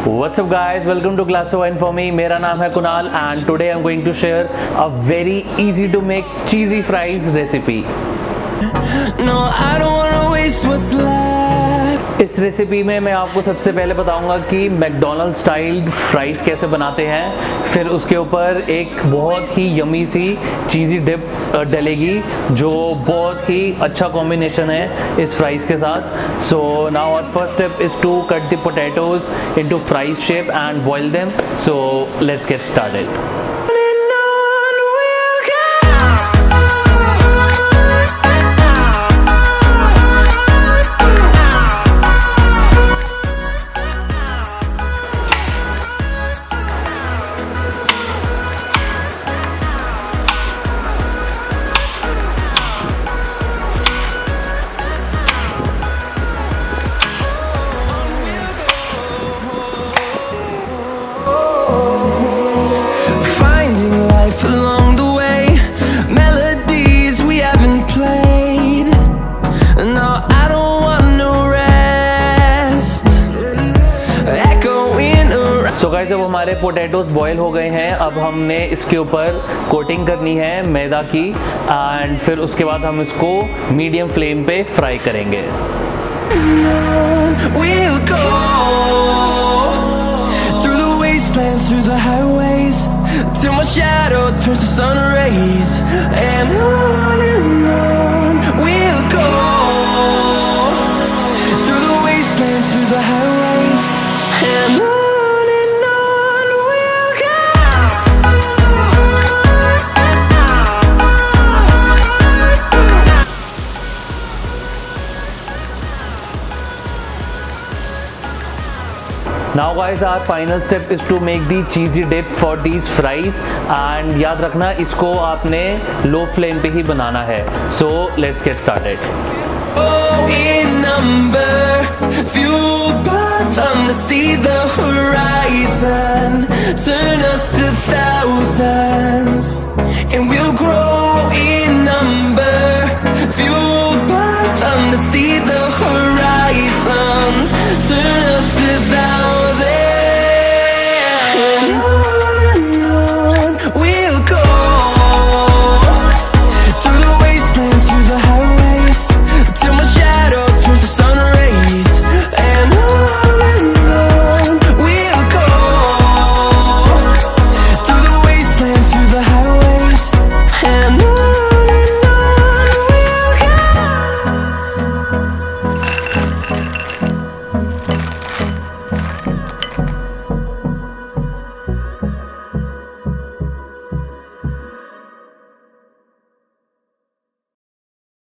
What's up guys, welcome to Glassofwineforme. मेरा नाम है Kunal and today I'm going to share a very easy to make cheesy fries recipe. No, I don't wanna waste what's left. इस recipe में मैं आपको सबसे पहले बताऊंगा कि मैकडोनल्ड स्टाइल फ्राइज़ कैसे बनाते हैं, फिर उसके ऊपर एक बहुत ही यमी सी चीज़ी डिप डलेगी जो बहुत ही अच्छा कॉम्बिनेशन है इस फ्राइज़ के साथ. So now our first step is to cut the potatoes into fries shape and boil them. So let's get started. Along the way, melodies we haven't played. No, I don't want no rest. Echoing around. So guys, जब हमारे potatoes boil हो गए हैं, अब हमने इसके ऊपर coating करनी है मैदा की एंड फिर उसके बाद हम इसको मीडियम फ्लेम पे फ्राई करेंगे. We'll go through the wastelands, through the highways, till my shadow turns to sun rays, and on we'll go through the wastelands, through the highways, and on we'll go. Now guys, our final step is to make the cheesy dip for these fries and याद रखना इसको आपने low flame पे ही बनाना है. So let's get started. Oh, in number, fueled by them to see the horizon, turn us to thousands, and we'll grow in number, fueled by them to see the